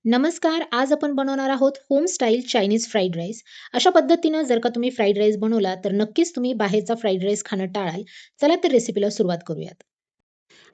नमस्कार. आज आपण बनवणार आहोत home style Chinese fried rice. अशा पद्धतीनं जर का तुम्ही फ्राईड राईस बनवला, तर नक्कीच तुम्ही बाहेरचा फ्राईड राईस खाणं टाळाल. चला तर रेसिपीला सुरुवात करूयात.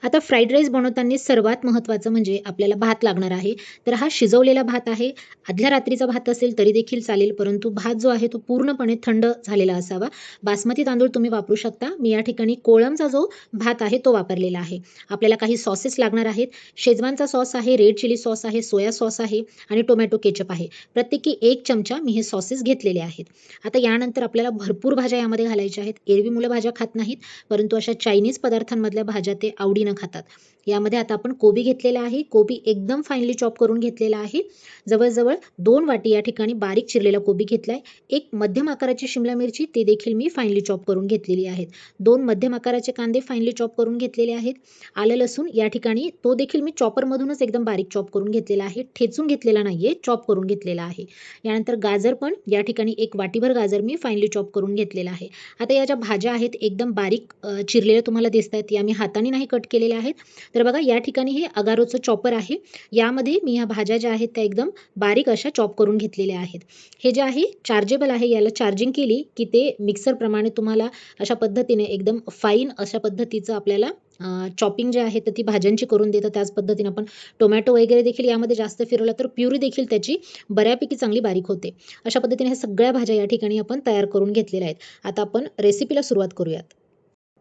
आता फ्राईड राईस बनवताना सर्वात महत्त्वाचं म्हणजे आपल्याला भात लागणार आहे. तर हा शिजवलेला भात आहे. आदल्या रात्रीचा भात असेल तरी देखील चालेल, परंतु भात जो आहे तो पूर्णपणे थंड झालेला असावा. बासमती तांदूळ तुम्ही वापरू शकता. मी या ठिकाणी कोळमचा जो भात आहे तो वापरलेला आहे. आपल्याला काही सॉसेस लागणार आहेत. शेजवानचा सॉस आहे, रेड चिली सॉस आहे, सोया सॉस आहे आणि टोमॅटो केचप आहे. प्रत्येकी 1 चमचा मी हे सॉसेस घेतलेले आहेत. आता यानंतर आपल्याला भरपूर भाज्या यामध्ये घालायच्या आहेत. एरवी मुलं भाज्या खात नाहीत, परंतु अशा चायनीज पदार्थांमधल्या भाज्या ते आवडीनं खातात. यामध्ये आता आपण कोबी घेतलेला आहे. कोबी एकदम फाईनली चॉप करून घेतलेला आहे. जवळ-जवळ 2 वाटी या ठिकाणी बारीक चिरलेला कोबी घेतलाय. एक मध्यम आकाराची शिमला मिरची ते देखील मी फाईनली चॉप करून घेतलेली आहेत. 2 मध्यम आकाराचे कांदे फाईनली चॉप करून घेतलेले आहेत. आलं लसूण या ठिकाणी तो देखील मी चॉपरमधूनच एकदम बारीक चॉप करून घेतलेला आहे. ठेचून घेतलेला नाहीये, चॉप करून घेतलेला आहे. यानंतर गाजर पण या ठिकाणी 1 वाटीभर गाजर मी फाईनली चॉप करून घेतलेला आहे. आता या ज्या भाज्या आहेत एकदम बारीक चिरलेल्या तुम्हाला दिसतायत. या मी हाताने नाही कट केलेल्या आहेत. तर बघा या ठिकाणी हे अगारोचं चॉपर आहे. यामध्ये मी ह्या भाज्या ज्या आहेत त्या एकदम बारीक अशा चॉप करून घेतलेल्या आहेत. हे जे आहे चार्जेबल आहे. याला चार्जिंग केली की ते मिक्सरप्रमाणे तुम्हाला अशा पद्धतीने एकदम फाईन अशा पद्धतीचं आपल्याला चॉपिंग जे आहे तर ती भाज्यांची करून देतं. त्याच पद्धतीने आपण टोमॅटो वगैरे देखील यामध्ये जास्त फिरवला तर प्युरी देखील त्याची बऱ्यापैकी चांगली बारीक होते. अशा पद्धतीने ह्या सगळ्या भाज्या या ठिकाणी आपण तयार करून घेतलेल्या आहेत. आता आपण रेसिपीला सुरुवात करूयात.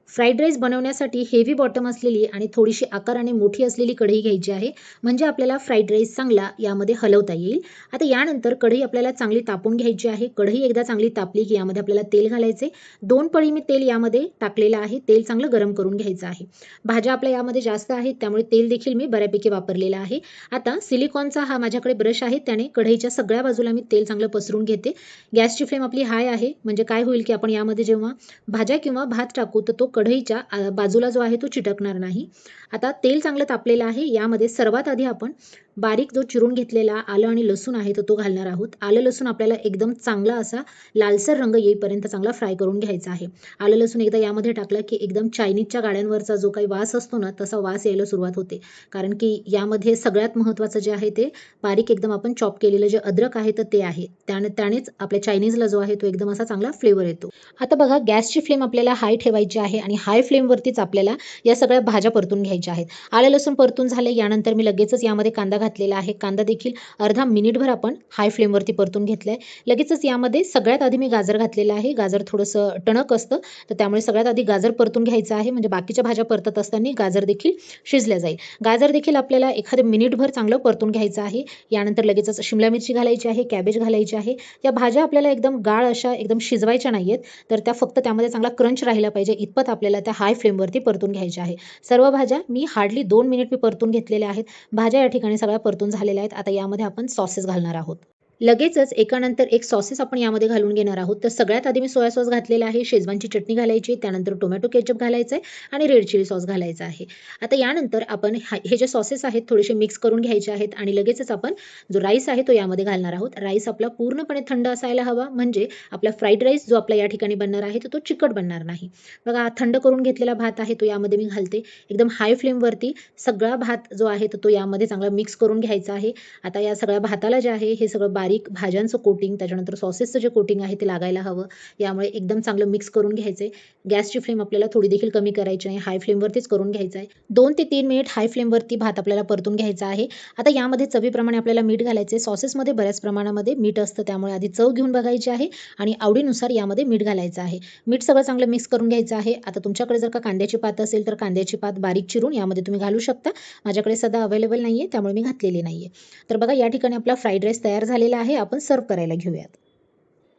फ्राईड राईस बनवण्यासाठी हेवी बॉटम असलेली आणि थोडीशी आकाराने मोठी असलेली कढई घ्यायची आहे. म्हणजे आपल्याला फ्राईड राईस चांगला यामध्ये हलवता येईल. आता यानंतर कढई आपल्याला चांगली तापवून घ्यायची आहे. कढई एकदा चांगली तापली की यामध्ये आपल्याला तेल घालायचे. 2 पळी मी तेल यामध्ये टाकलेलं आहे. तेल चांगलं गरम करून घ्यायचं आहे. भाज्या आपल्या यामध्ये जास्त आहेत त्यामुळे तेल देखील मी बऱ्यापैकी वापरलेलं आहे. आता सिलिकॉनचा हा माझ्याकडे ब्रश आहे. त्याने कढईच्या सगळ्या बाजूला मी तेल चांगलं पसरून घेते. गॅसची फ्लेम आपली हाय आहे. म्हणजे काय होईल की आपण यामध्ये जेव्हा भाज्या किंवा भात टाकू तर तो कढईच्या बाजूला जो आहे तो चिटकणार नाही. आता तेल चांगलं तापलेलं आहे. यामध्ये सर्वात आधी आपण बारीक जो चिरून घेतलेला आलं आणि लसूण आहे तर तो घालणार आहोत. आलं लसूण आपल्याला एकदम चांगला असा लालसर रंग येईपर्यंत चांगला फ्राय करून घ्यायचा आहे. आलं लसूण एकदा यामध्ये टाकलं की एकदम चायनीजच्या गाड्यांवरचा जो काही वास असतो ना तसा वास यायला सुरुवात होते. कारण की यामध्ये सगळ्यात महत्त्वाचं जे आहे ते बारीक एकदम आपण चॉप केलेलं जे अद्रक आहे तर ते आहे. त्यानेच आपल्या चायनीजला जो आहे तो एकदम असा चांगला फ्लेवर येतो. आता बघा गॅसची फ्लेम आपल्याला हाय ठेवायची आहे आणि हाय फ्लेमवरतीच आपल्याला या सगळ्या भाज्या परतून घ्यायच्या आहेत. आलं लसूण परतून झाले यानंतर मी लगेचच यामध्ये कांदा घातलेला आहे. कांदा देखील अर्धा मिनिटभर आपण हाय फ्लेमवरती परतून घेतलाय. लगेचच यामध्ये सगळ्यात आधी मी गाजर घातलेलं आहे. गाजर थोडंसं टणक असतं तर त्यामुळे सगळ्यात आधी गाजर परतून घ्यायचं आहे. म्हणजे बाकीच्या भाज्या परतत असताना गाजर देखील शिजल्या जाईल. गाजर देखील आपल्याला एखादं मिनिटभर चांगलं परतून घ्यायचं आहे. यानंतर लगेचच शिमला मिरची घालायची आहे, कॅबेज घालायची आहे. या भाज्या आपल्याला एकदम गाळ अशा एकदम शिजवायच्या नाहीयेत. तर त्या फक्त त्यामध्ये चांगला क्रंच राहिला पाहिजे इतपत आपल्याला त्या हाय फ्लेमवरती परतून घ्यायच्या आहे. सर्व भाज्या मी हार्डली 2 मिनिट मी परतून घेतलेल्या आहेत. भाज्या या ठिकाणी सगळ्या परतून झालेल्या आहेत. आता यामध्ये आपण सॉसेस घालणार आहोत. लगेचच एकानंतर एक सॉसेस आपण यामध्ये घालून घेणार आहोत. तर सगळ्यात आधी मी सोया सॉस घातलेला आहे, शेजवानची चटणी घालायची, त्यानंतर टोमॅटो केचप घालायचं आहे आणि रेड चिली सॉस घालायचा आहे. आता यानंतर आपण हे जे सॉसेस आहेत थोडेसे मिक्स करून घ्यायचे आहेत आणि लगेचच आपण जो राईस आहे तो यामध्ये घालणार आहोत. राईस आपला पूर्णपणे थंड असायला हवा म्हणजे आपला फ्राईड राईस जो आपला या ठिकाणी बनणार आहे तर तो चिकट बनणार नाही. बघा थंड करून घेतलेला भात आहे तो यामध्ये मी घालते. एकदम हाय फ्लेमवरती सगळा भात जो आहे तर तो यामध्ये चांगला मिक्स करून घ्यायचा आहे. आता या सगळ्या भाताला जे आहे हे सगळं बारीक भाज्यांचं कोटिंग त्याच्यानंतर सॉसेसचं जे कोटिंग आहे ते लागायला हवं. यामुळे एकदम चांगलं मिक्स करून घ्यायचं आहे. गॅसची फ्लेम आपल्याला थोडी देखील कमी करायची आहे. हाय फ्लेमवरतीच करून घ्यायचं आहे. 2 ते 3 मिनिट हाय फ्लेमवरती भात आपल्याला परतून घ्यायचा आहे. आता यामध्ये चवीप्रमाणे आपल्याला मीठ घालायचं आहे. सॉसेसमध्ये बऱ्याच प्रमाणामध्ये मीठ असतं त्यामुळे आधी चव घेऊन बघायची आहे आणि आवडीनुसार यामध्ये मीठ घालायचं आहे. मीठ सगळं चांगलं मिक्स करून घ्यायचं आहे. आता तुमच्याकडे जर का कांद्याची पात असेल तर कांद्याची पात बारीक चिरून यामध्ये तुम्ही घालू शकता. माझ्याकडे सध्या अवेलेबल नाहीये त्यामुळे मी घातलेली नाहीये. तर बघा या ठिकाणी आपला फ्राईड राईस तयार झालेला आहे. आपण सर्व्ह करायला घेऊयात.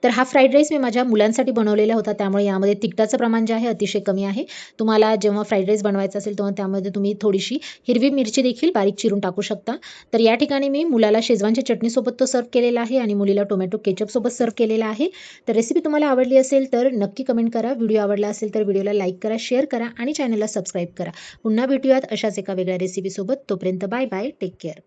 तर हा फ्राईड राईस मी माझ्या मुलांसाठी बनवलेला होता त्यामुळे यामध्ये तिखटाचं प्रमाण जे आहे अतिशय कमी आहे. तुम्हाला जेव्हा फ्राईड राईस बनवायचा असेल तेव्हा त्यामध्ये तुम्ही थोडीशी हिरवी मिरची देखील बारीक चिरून टाकू शकता. तर या ठिकाणी मी मुलाला शेजवानच्या चटणीसोबत तो सर्व्ह केलेला आहे आणि मुलीला टोमॅटो केचपसोबत सर्व्ह केलेला आहे. तर रेसिपी तुम्हाला आवडली असेल तर नक्की कमेंट करा. व्हिडिओ आवडला असेल तर व्हिडिओला लाईक करा, शेअर करा आणि चॅनलला सबस्क्राईब करा. पुन्हा भेटूयात अशाच एका वेगळ्या रेसिपीसोबत. तोपर्यंत बाय बाय. Take care.